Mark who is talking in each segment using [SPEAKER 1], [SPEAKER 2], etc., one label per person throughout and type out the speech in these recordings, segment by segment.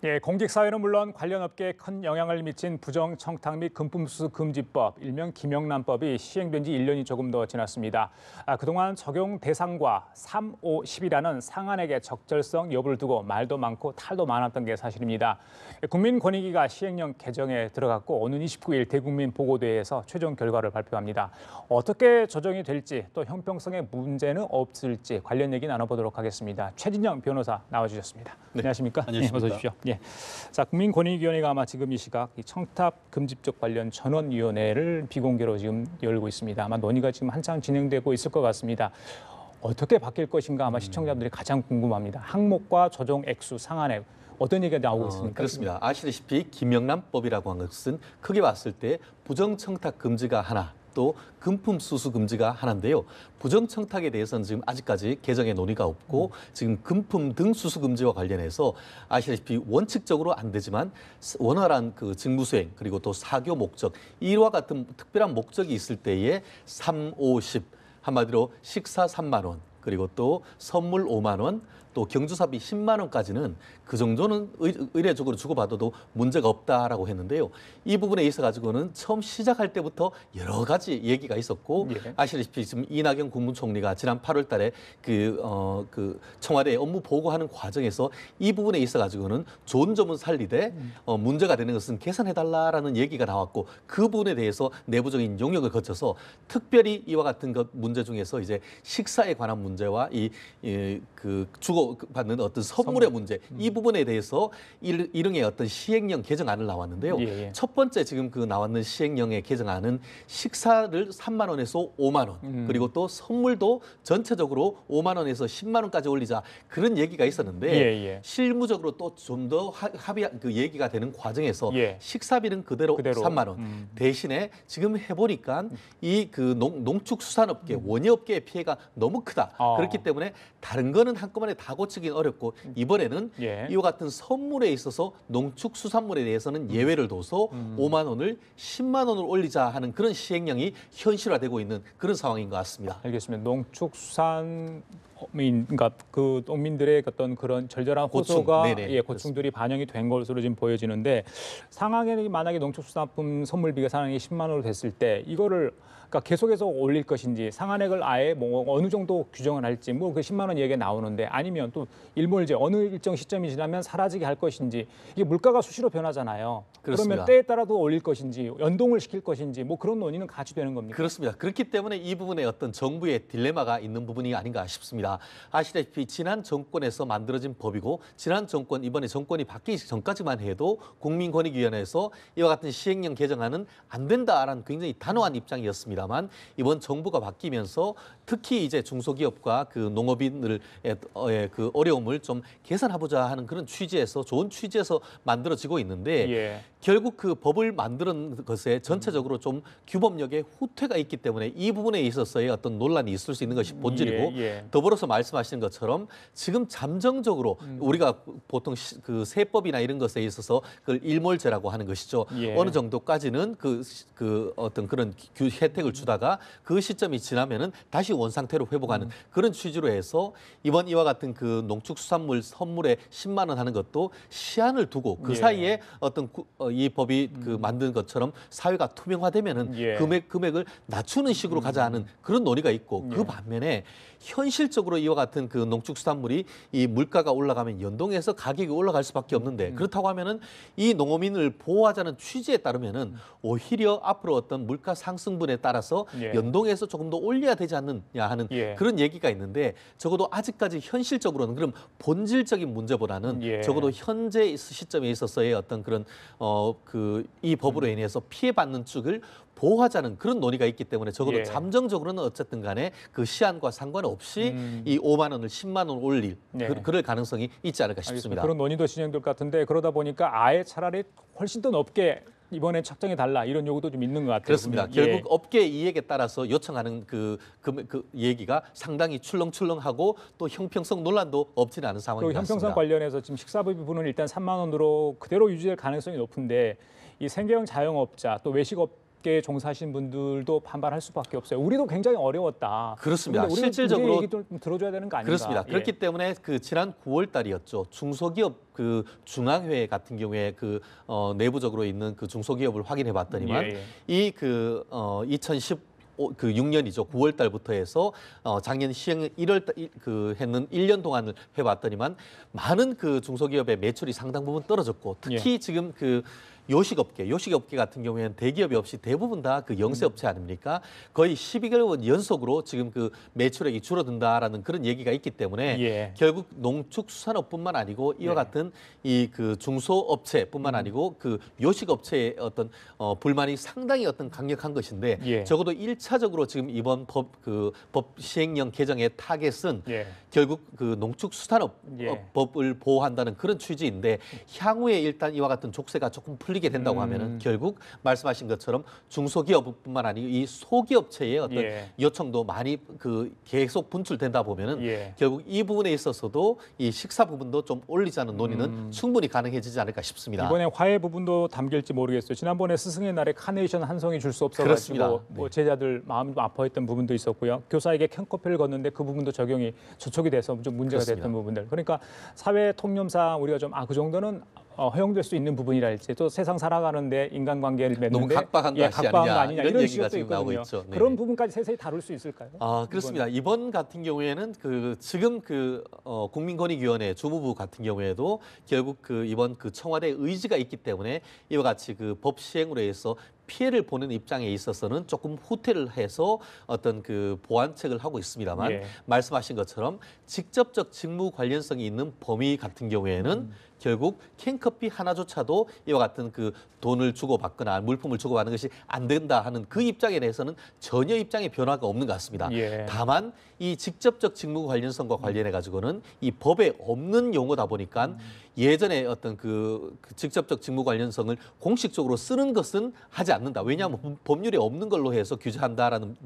[SPEAKER 1] 예, 공직사회는 물론 관련 업계에 큰 영향을 미친 부정청탁 및 금품수수 금지법, 일명 김영란법이 시행된 지 1년이 조금 더 지났습니다. 그동안 적용 대상과 3, 5, 10이라는 상한액의 적절성 여부를 두고 말도 많고 탈도 많았던 게 사실입니다. 국민권익위가 시행령 개정에 들어갔고 오는 29일 대국민 보고대회에서 최종 결과를 발표합니다. 어떻게 조정이 될지 또 형평성의 문제는 없을지 관련 얘기 나눠보도록 하겠습니다. 최진영 변호사 나와주셨습니다.
[SPEAKER 2] 네.
[SPEAKER 1] 안녕하십니까?
[SPEAKER 2] 안녕하십니까?
[SPEAKER 1] 어서 오십시오. 예. 자, 국민권익위원회가 아마 지금 이 시각 이 청탁 금지법 관련 전원위원회를 비공개로 지금 열고 있습니다. 아마 논의가 지금 한창 진행되고 있을 것 같습니다. 어떻게 바뀔 것인가 아마 시청자분들이 가장 궁금합니다. 항목과 조정 액수, 상한액 어떤 얘기가 나오고 있습니까?
[SPEAKER 2] 그렇습니다. 아시다시피 김영란법이라고 한 것은 크게 봤을 때 부정청탁 금지가 하나, 또 금품 수수 금지가 하나인데요. 부정청탁에 대해서는 지금 아직까지 개정의 논의가 없고 지금 금품 등 수수 금지와 관련해서 아시다시피 원칙적으로 안 되지만 원활한 그 직무 수행 그리고 또 사교 목적 이와 같은 특별한 목적이 있을 때에 3, 5, 10 한마디로 식사 3만 원 그리고 또 선물 5만 원 또 경조사비 10만 원까지는 그 정도는 의례적으로 주고받아도 문제가 없다라고 했는데요. 이 부분에 있어 가지고는 처음 시작할 때부터 여러 가지 얘기가 있었고
[SPEAKER 1] 예.
[SPEAKER 2] 아시다시피 지금 이낙연 국무총리가 지난 8월 달에 그 청와대에 업무 보고하는 과정에서 이 부분에 있어 가지고는 좋은 점은 살리되 문제가 되는 것은 개선해달라라는 얘기가 나왔고 그 부분에 대해서 내부적인 용역을 거쳐서 특별히 이와 같은 것 문제 중에서 이제 식사에 관한 문제와 그 주고받는 어떤 선물의 문제 이 부분에 대해서 일흥의 어떤 시행령 개정안을 나왔는데요.
[SPEAKER 1] 예.
[SPEAKER 2] 첫 번째 지금 그 나왔는 시행령의 개정안은 식사를 3만 원에서 5만 원 그리고 또 선물도 전체적으로 5만 원에서 10만 원까지 올리자 그런 얘기가 있었는데 실무적으로 또 좀 더 합의 그 얘기가 되는 과정에서 식사비는 그대로 3만 원 대신에 지금 해보니까 이 그 농축수산업계 원예업계의 피해가 너무 크다. 그렇기 때문에 다른 거는 한꺼번에 다 고치긴 어렵고 이번에는 이와 같은 선물에 있어서 농축수산물에 대해서는 예외를 둬서 5만 원을 10만 원을 올리자 하는 그런 시행령이 현실화되고 있는 그런 상황인 것 같습니다.
[SPEAKER 1] 알겠습니다. 농축수산 그러니까 그 농민들의 어떤 그런 절절한 호소가 고충들이 반영이 된 것으로 지금 보여지는데 상황에 만약에 농축수산품 선물비가 상황이 10만 원으로 됐을 때 이거를 그러니까 계속해서 올릴 것인지 상한액을 아예 뭐 어느 정도 규정을 할지 뭐 그 10만 원 얘기가 나오는데 아니면 또 일몰제 어느 일정 시점이 지나면 사라지게 할 것인지 이게 물가가 수시로 변하잖아요.
[SPEAKER 2] 그렇습니다.
[SPEAKER 1] 그러면 때에 따라도 올릴 것인지 연동을 시킬 것인지 뭐 그런 논의는 같이 되는 겁니까?
[SPEAKER 2] 그렇습니다. 그렇기 때문에 이 부분에 어떤 정부의 딜레마가 있는 부분이 아닌가 싶습니다. 아시다시피 지난 정권에서 만들어진 법이고 지난 정권 이번에 정권이 바뀌기 전까지만 해도 국민권익위원회에서 이와 같은 시행령 개정안은 안 된다라는 굉장히 단호한 입장이었습니다만 이번 정부가 바뀌면서 특히 이제 중소기업과 그 농업인들의 그 어려움을 좀 개선해보자 하는 그런 취지에서 좋은 취지에서 만들어지고 있는데 결국 그 법을 만드는 것에 전체적으로 좀 규범력에 후퇴가 있기 때문에 이 부분에 있어서의 어떤 논란이 있을 수 있는 것이 본질이고 더불어서 말씀하시는 것처럼 지금 잠정적으로 우리가 보통 그 세법이나 이런 것에 있어서 그걸 일몰제라고 하는 것이죠. 어느 정도까지는 그 어떤 그런 혜택을 주다가 그 시점이 지나면은 다시 원상태로 회복하는 그런 취지로 해서 이번 이와 같은 그 농축수산물 선물에 10만 원 하는 것도 시한을 두고 그 사이에 어떤 이 법이 그 만든 것처럼 사회가 투명화되면은 금액을 낮추는 식으로 가자 하는 그런 논의가 있고 그 반면에 현실적으로 이와 같은 그 농축수산물이 이 물가가 올라가면 연동해서 가격이 올라갈 수밖에 없는데 그렇다고 하면은 이 농어민을 보호하자는 취지에 따르면은 오히려 앞으로 어떤 물가 상승분에 따라서 연동해서 조금 더 올려야 되지 않느냐 하는 그런 얘기가 있는데 적어도 아직까지 현실적으로는 그럼 본질적인 문제보다는 적어도 현재 시점에 있어서의 어떤 그런 이 법으로 인해서 피해받는 쪽을 보호하자는 그런 논의가 있기 때문에 적어도 잠정적으로는 어쨌든 간에 그 시한과 상관없이 이 5만 원을 10만 원 올릴 그럴 가능성이 있지 않을까 싶습니다.
[SPEAKER 1] 그런 논의도 진행될 것 같은데 그러다 보니까 아예 차라리 훨씬 더 높게 이번에 책정해 달라 이런 요구도 좀 있는 것 같아요.
[SPEAKER 2] 그렇습니다. 결국 업계 이익에 따라서 요청하는 그 얘기가 상당히 출렁출렁하고 또 형평성 논란도 없지는 않은 상황인 것 같습니다.
[SPEAKER 1] 형평성 관련해서 지금 식사비 부분은 일단 3만 원으로 그대로 유지될 가능성이 높은데 이 생계형 자영업자 또 외식업 관련업계에 종사하신 분들도 반발할 수밖에 없어요. 우리도 굉장히 어려웠다.
[SPEAKER 2] 그렇습니다.
[SPEAKER 1] 근데 우리도
[SPEAKER 2] 실질적으로
[SPEAKER 1] 얘기도 좀 들어줘야 되는 거 아닌가?
[SPEAKER 2] 그렇습니다.
[SPEAKER 1] 예.
[SPEAKER 2] 그렇기 때문에 그 지난 9월 달이었죠. 중소기업 그 중앙회 같은 경우에 그 내부적으로 있는 그 중소기업을 확인해 봤더니만
[SPEAKER 1] 예, 예.
[SPEAKER 2] 이 그 6년이죠. 9월 달부터 해서 작년 시행 1월 그 했는 1년 동안을 해 봤더니만 많은 그 중소기업의 매출이 상당 부분 떨어졌고 특히 지금 그 요식업계 같은 경우에는 대기업이 없이 대부분 다 그 영세업체 아닙니까? 거의 12개월 연속으로 지금 그 매출액이 줄어든다라는 그런 얘기가 있기 때문에
[SPEAKER 1] 예.
[SPEAKER 2] 결국 농축수산업뿐만 아니고 이와 같은 이 그 중소업체뿐만 아니고 그 요식업체의 어떤 불만이 상당히 어떤 강력한 것인데
[SPEAKER 1] 예.
[SPEAKER 2] 적어도 1차적으로 지금 이번 법 시행령 개정의 타겟은
[SPEAKER 1] 예.
[SPEAKER 2] 결국 그 농축수산업법을 보호한다는 그런 취지인데 향후에 일단 이와 같은 족쇄가 조금 풀리게 된다고 하면은 결국 말씀하신 것처럼 중소기업뿐만 아니고 이 소기업체의 어떤 요청도 많이 그 계속 분출된다 보면은 결국 이 부분에 있어서도 이 식사 부분도 좀 올리자는 논의는 충분히 가능해지지 않을까 싶습니다.
[SPEAKER 1] 이번에 화해 부분도 담길지 모르겠어요. 지난번에 스승의 날에 카네이션 한 송이 줄 수 없어가지고
[SPEAKER 2] 그렇습니다.
[SPEAKER 1] 뭐 제자들 마음이 좀 아파했던 부분도 있었고요. 교사에게 캔커피를 걷는데 그 부분도 적용이 저촉이 돼서 좀 문제가
[SPEAKER 2] 그렇습니다.
[SPEAKER 1] 됐던 부분들. 그러니까 사회 통념상 우리가 좀 그 정도는 허용될 수 있는 부분이랄지 또 세상 살아가는데 인간관계를 맺는데
[SPEAKER 2] 너무 각박한 것이
[SPEAKER 1] 각박한 거
[SPEAKER 2] 아니냐,
[SPEAKER 1] 아니냐
[SPEAKER 2] 이런
[SPEAKER 1] 이런
[SPEAKER 2] 얘기가
[SPEAKER 1] 시각도
[SPEAKER 2] 지금 나오고
[SPEAKER 1] 있거든요.
[SPEAKER 2] 있죠.
[SPEAKER 1] 그런
[SPEAKER 2] 네네.
[SPEAKER 1] 부분까지 세세히 다룰 수 있을까요?
[SPEAKER 2] 그렇습니다. 이번 같은 경우에는 그 지금 그 국민권익위원회 주무부 같은 경우에도 결국 그 이번 그 청와대 의지가 있기 때문에 이와 같이 그 법 시행으로 해서 피해를 보는 입장에 있어서는 조금 후퇴를 해서 어떤 그 보완책을 하고 있습니다만 말씀하신 것처럼 직접적 직무 관련성이 있는 범위 같은 경우에는 결국 캔커피 하나조차도 이와 같은 그 돈을 주고받거나 물품을 주고받는 것이 안 된다 하는 그 입장에 대해서는 전혀 입장의 변화가 없는 것 같습니다. 다만 이 직접적 직무 관련성과 관련해 가지고는 이 법에 없는 용어다 보니까 예전에 어떤 그 직접적 직무 관련성을 공식적으로 쓰는 것은 하지 않는다. 왜냐하면 법률에 없는 걸로 해서 규제한다라는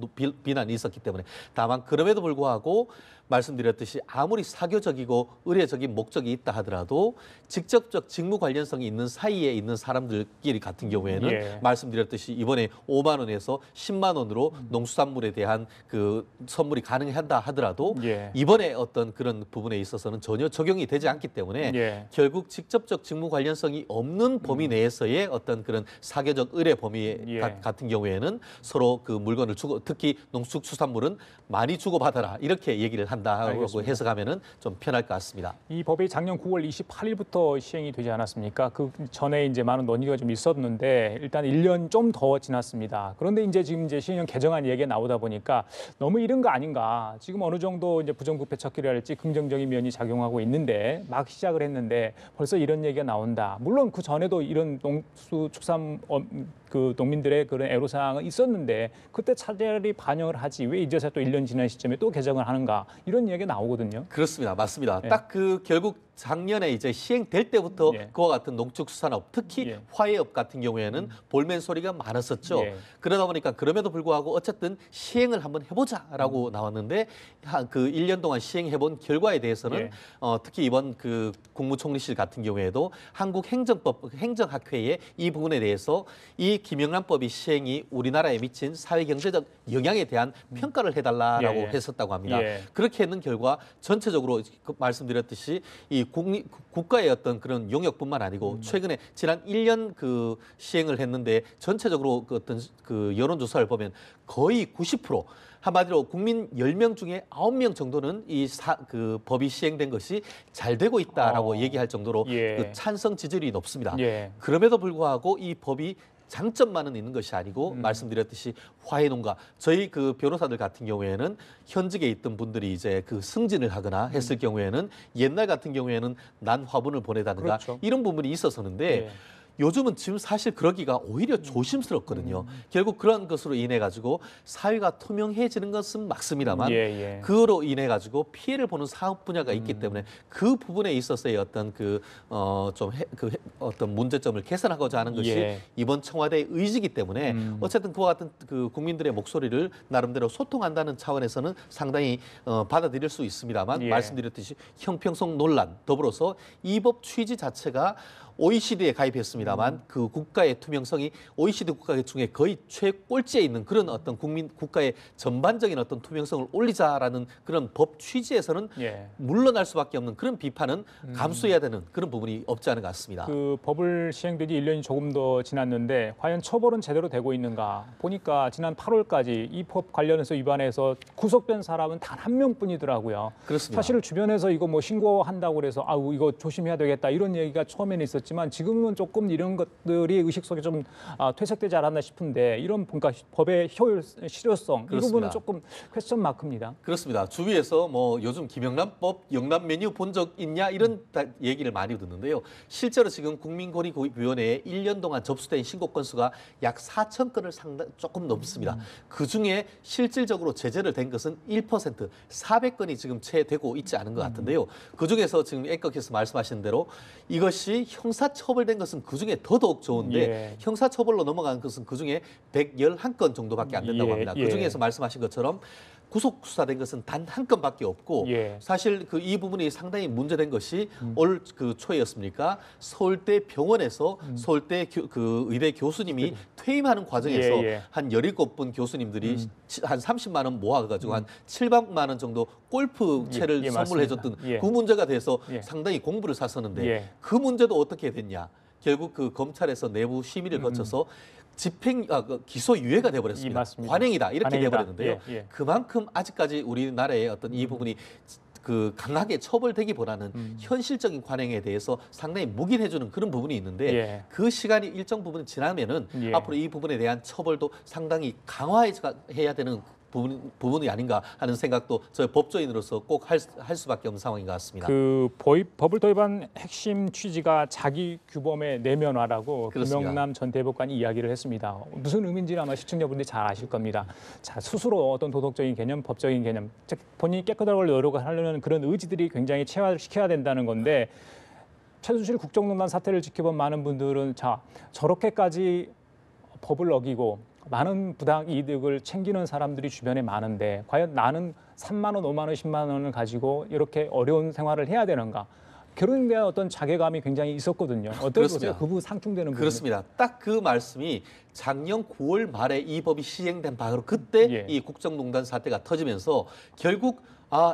[SPEAKER 2] 비난이 있었기 때문에. 다만 그럼에도 불구하고 말씀드렸듯이 아무리 사교적이고 의례적인 목적이 있다 하더라도 직접적 직무 관련성이 있는 사이에 있는 사람들끼리 같은 경우에는 말씀드렸듯이 이번에 5만 원에서 10만 원으로 농수산물에 대한 그 선물이 가능하다 하더라도 이번에 어떤 그런 부분에 있어서는 전혀 적용이 되지 않기 때문에 결국 직접적 직무 관련성이 없는 범위 내에서의 어떤 그런 사교적 의례 범위 같은 경우에는 서로 그 물건을 주고 특히 농축수산물은 많이 주고받아라 이렇게 얘기를 한다고 해석하면은 좀 편할 것 같습니다.
[SPEAKER 1] 이 법이 작년 9월 28일부터 시행이 되지 않았습니까? 그 전에 이제 많은 논의가 좀 있었는데 일단 1년 좀 더 지났습니다. 그런데 이제 지금 시행령 개정안 얘기가 나오다 보니까 너무 이른 거 아닌가? 지금 어느 정도 이제 부정부패 척결이랄지 긍정적인 면이 작용하고 있는데 막 시작을 했는데 벌써 이런 얘기가 나온다. 물론 그 전에도 이런 농수축산 그 농민들의 그런 애로사항은 있었는데 그때 차라리 반영을 하지 왜 이제서 또 1년 지난 시점에 또 개정을 하는가 이런 얘기가 나오거든요.
[SPEAKER 2] 그렇습니다. 맞습니다. 딱 그 결국 작년에 이제 시행될 때부터 그와 같은 농축수산업 특히 화훼업 같은 경우에는 볼멘 소리가 많았었죠. 그러다 보니까 그럼에도 불구하고 어쨌든 시행을 한번 해보자라고 나왔는데 그 1년 동안 시행해본 결과에 대해서는 특히 이번 그 국무총리실 같은 경우에도 행정학회에 이 부분에 대해서 이 김영란법이 시행이 우리나라에 미친 사회경제적 영향에 대한 평가를 해달라라고 했었다고 합니다. 그렇게 했는 결과 전체적으로 말씀드렸듯이 이 국가의 어떤 그런 용역뿐만 아니고 최근에 지난 1년 그 시행을 했는데 전체적으로 그 어떤 그 여론조사를 보면 거의 90% 한마디로 국민 10명 중에 9명 정도는 그 법이 시행된 것이 잘 되고 있다라고 얘기할 정도로 그 찬성 지지율이 높습니다. 그럼에도 불구하고 이 법이 장점만은 있는 것이 아니고 말씀드렸듯이 화훼 농가 저희 그 변호사들 같은 경우에는 현직에 있던 분들이 이제 그 승진을 하거나 했을 경우에는 옛날 같은 경우에는 난 화분을 보내다든가 이런 부분이 있었었는데 요즘은 지금 사실 그러기가 오히려 조심스럽거든요. 결국 그런 것으로 인해 가지고 사회가 투명해지는 것은 맞습니다만 그로 인해 가지고 피해를 보는 사업 분야가 있기 때문에 그 부분에 있어서의 어떤 어떤 문제점을 개선하고자 하는 것이 이번 청와대의 의지이기 때문에 어쨌든 그와 같은 그 국민들의 목소리를 나름대로 소통한다는 차원에서는 상당히 받아들일 수 있습니다만 말씀드렸듯이 형평성 논란 더불어서 이 법 취지 자체가 OECD에 가입했습니다만 그 국가의 투명성이 OECD 국가 중에 거의 최꼴찌에 있는 그런 어떤 국가의 전반적인 어떤 투명성을 올리자라는 그런 법 취지에서는
[SPEAKER 1] 예.
[SPEAKER 2] 물러날 수밖에 없는 그런 비판은 감수해야 되는 그런 부분이 없지 않은 것 같습니다.
[SPEAKER 1] 그 법을 시행된 지 1년이 조금 더 지났는데 과연 처벌은 제대로 되고 있는가 보니까 지난 8월까지 이 법 관련해서 위반해서 구속된 사람은 단 한 명뿐이더라고요.
[SPEAKER 2] 그렇습니다.
[SPEAKER 1] 사실 주변에서 이거 뭐 신고한다고 그래서 아우 이거 조심해야 되겠다 이런 얘기가 처음에는 있었지만 지금은 조금 이런 것들이 의식 속에 좀 퇴색되지 않았나 싶은데 이런 뭔가 법의 효율, 실효성 이
[SPEAKER 2] 그렇습니다.
[SPEAKER 1] 부분은 조금 퀘스천 마크입니다.
[SPEAKER 2] 그렇습니다. 주위에서 뭐 요즘 김영란법 영란 메뉴 본 적 있냐 이런 얘기를 많이 듣는데요. 실제로 지금 국민권익위원회에 1년 동안 접수된 신고 건수가 약 4천 건을 조금 넘습니다. 그중에 실질적으로 제재를 된 것은 1%, 400건이 지금 채 되고 있지 않은 것 같은데요. 그중에서 지금 앵커께서 말씀하신 대로 이것이 형사처벌된 것은 그중에 더더욱 좋은데
[SPEAKER 1] 예.
[SPEAKER 2] 형사처벌로 넘어간 것은 그중에 111건 정도밖에 안 된다고
[SPEAKER 1] 예,
[SPEAKER 2] 합니다.
[SPEAKER 1] 예.
[SPEAKER 2] 그중에서 말씀하신 것처럼 구속 수사된 것은 단 한 건밖에 없고
[SPEAKER 1] 예.
[SPEAKER 2] 사실 그 이 부분이 상당히 문제된 것이 올 그 초였습니까? 서울대 병원에서 서울대 그 의대 교수님이 퇴임하는 과정에서
[SPEAKER 1] 예, 예.
[SPEAKER 2] 한 17분 교수님들이 한 30만 원 모아가지고 한 700만 원 정도 골프채를
[SPEAKER 1] 예,
[SPEAKER 2] 선물해
[SPEAKER 1] 맞습니다.
[SPEAKER 2] 줬던
[SPEAKER 1] 예.
[SPEAKER 2] 그 문제가 돼서
[SPEAKER 1] 예.
[SPEAKER 2] 상당히 공부를 샀었는데
[SPEAKER 1] 예.
[SPEAKER 2] 그 문제도 어떻게 됐냐? 결국 그 검찰에서 내부 심의를 거쳐서 기소유예가 돼버렸습니다.
[SPEAKER 1] 맞습니다.
[SPEAKER 2] 관행이다 이렇게
[SPEAKER 1] 관행이다.
[SPEAKER 2] 돼버렸는데요.
[SPEAKER 1] 예, 예.
[SPEAKER 2] 그만큼 아직까지 우리나라의 어떤 이 부분이 그 강하게 처벌되기보다는 현실적인 관행에 대해서 상당히 묵인해주는 그런 부분이 있는데
[SPEAKER 1] 예.
[SPEAKER 2] 그 시간이 일정 부분 지나면은
[SPEAKER 1] 예.
[SPEAKER 2] 앞으로 이 부분에 대한 처벌도 상당히 강화해야 되는 부분이 아닌가 하는 생각도 저희 법조인으로서 꼭 할 수밖에 없는 상황인 것 같습니다.
[SPEAKER 1] 그 법을 도입한 핵심 취지가 자기 규범의 내면화라고
[SPEAKER 2] 그렇습니다.
[SPEAKER 1] 김영남 전 대법관이 이야기를 했습니다. 무슨 의미인지는 아마 시청자분들이 잘 아실 겁니다. 자, 스스로 어떤 도덕적인 개념, 법적인 개념, 즉 본인이 깨끗한 걸 노력을 하려는 그런 의지들이 굉장히 체화를 시켜야 된다는 건데 최순실 국정농단 사태를 지켜본 많은 분들은 자 저렇게까지 법을 어기고 많은 부당 이득을 챙기는 사람들이 주변에 많은데 과연 나는 3만 원, 5만 원, 10만 원을 가지고 이렇게 어려운 생활을 해야 되는가? 결혼에 대한 어떤 자괴감이 굉장히 있었거든요. 어떻게 보세요? 그 부분 상충되는 부분.
[SPEAKER 2] 그렇습니다. 딱 그 말씀이 작년 9월 말에 이 법이 시행된 바로 그때
[SPEAKER 1] 예.
[SPEAKER 2] 이 국정농단 사태가 터지면서 결국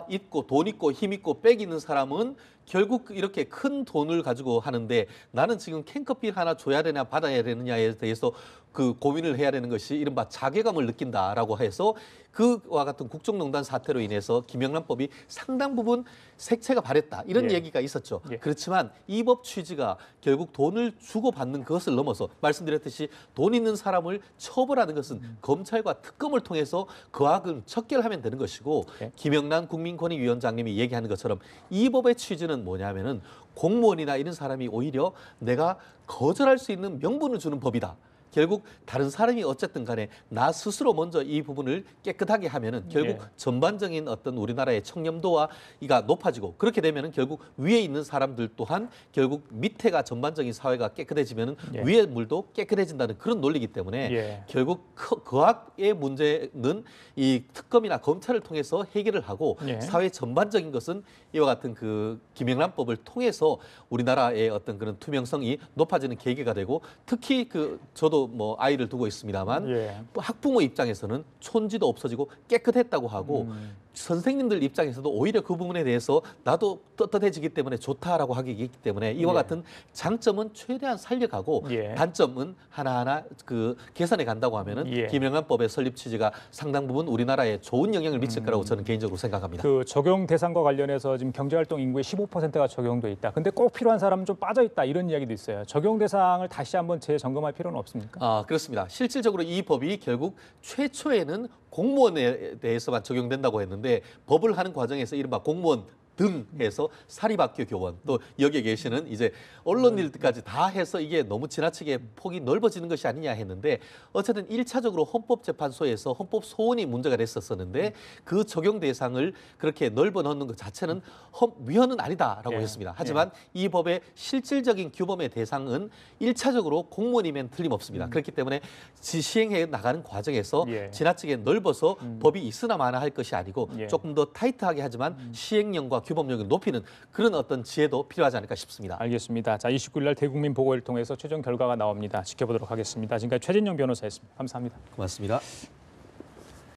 [SPEAKER 2] 있고 돈 있고 힘 있고 빽 있는 사람은 결국 이렇게 큰 돈을 가지고 하는데 나는 지금 캔커피 하나 줘야 되냐 받아야 되느냐에 대해서 그 고민을 해야 되는 것이 이른바 자괴감을 느낀다라고 해서 그와 같은 국정농단 사태로 인해서 김영란법이 상당 부분 색채가 바랬다 이런
[SPEAKER 1] 예.
[SPEAKER 2] 얘기가 있었죠.
[SPEAKER 1] 예.
[SPEAKER 2] 그렇지만 이 법 취지가 결국 돈을 주고 받는 그것을 넘어서 말씀드렸듯이 돈 있는 사람을 처벌하는 것은 검찰과 특검을 통해서 그 악은 척결하면 되는 것이고
[SPEAKER 1] 예.
[SPEAKER 2] 김영란 국민권익위원장님이 얘기하는 것처럼 이 법의 취지는 뭐냐면은 공무원이나 이런 사람이 오히려 내가 거절할 수 있는 명분을 주는 법이다. 결국 다른 사람이 어쨌든 간에 나 스스로 먼저 이 부분을 깨끗하게 하면은 결국
[SPEAKER 1] 예.
[SPEAKER 2] 전반적인 어떤 우리나라의 청렴도와 이가 높아지고 그렇게 되면은 결국 위에 있는 사람들 또한 결국 밑에가 전반적인 사회가 깨끗해지면은
[SPEAKER 1] 예.
[SPEAKER 2] 위의 물도 깨끗해진다는 그런 논리이기 때문에
[SPEAKER 1] 예.
[SPEAKER 2] 결국 거악의 문제는 이 특검이나 검찰을 통해서 해결을 하고
[SPEAKER 1] 예.
[SPEAKER 2] 사회 전반적인 것은 이와 같은 그 김영란법을 통해서 우리나라의 어떤 그런 투명성이 높아지는 계기가 되고 특히 저도 뭐 아이를 두고 있습니다만
[SPEAKER 1] 예.
[SPEAKER 2] 학부모 입장에서는 촌지도 없어지고 깨끗했다고 하고 선생님들 입장에서도 오히려 그 부분에 대해서 나도 떳떳해지기 때문에 좋다라고 하기 있기 때문에 이와
[SPEAKER 1] 예.
[SPEAKER 2] 같은 장점은 최대한 살려가고
[SPEAKER 1] 예.
[SPEAKER 2] 단점은 하나하나 그 개선해 간다고 하면은
[SPEAKER 1] 예.
[SPEAKER 2] 김영란법의 설립 취지가 상당 부분 우리나라에 좋은 영향을 미칠 거라고 저는 개인적으로 생각합니다.
[SPEAKER 1] 그 적용 대상과 관련해서 지금 경제활동 인구의 15%가 적용돼 있다. 근데 꼭 필요한 사람은 좀 빠져 있다 이런 이야기도 있어요. 적용 대상을 다시 한번 재점검할 필요는 없습니까?
[SPEAKER 2] 그렇습니다. 실질적으로 이 법이 결국 최초에는 공무원에 대해서만 적용된다고 했는데 법을 하는 과정에서 이른바 공무원 등 해서 사립학교 교원 또 여기에 계시는 이제 언론일까지 다 해서 이게 너무 지나치게 폭이 넓어지는 것이 아니냐 했는데 어쨌든 1차적으로 헌법재판소에서 헌법 소원이 문제가 됐었는데 그 적용 대상을 그렇게 넓어 넣는 것 자체는 위헌은 아니다라고
[SPEAKER 1] 예.
[SPEAKER 2] 했습니다. 하지만 이 법의 실질적인 규범의 대상은 1차적으로 공무원이면 틀림없습니다. 그렇기 때문에 시행해 나가는 과정에서
[SPEAKER 1] 예.
[SPEAKER 2] 지나치게 넓어서 법이 있으나 마나 할 것이 아니고
[SPEAKER 1] 예.
[SPEAKER 2] 조금 더 타이트하게 하지만 시행령과 규범력을 높이는 그런 어떤 지혜도 필요하지 않을까 싶습니다.
[SPEAKER 1] 알겠습니다. 자, 29일 날 대국민 보고를 통해서 최종 결과가 나옵니다. 지켜보도록 하겠습니다. 지금까지 최진영 변호사였습니다. 감사합니다.
[SPEAKER 2] 고맙습니다.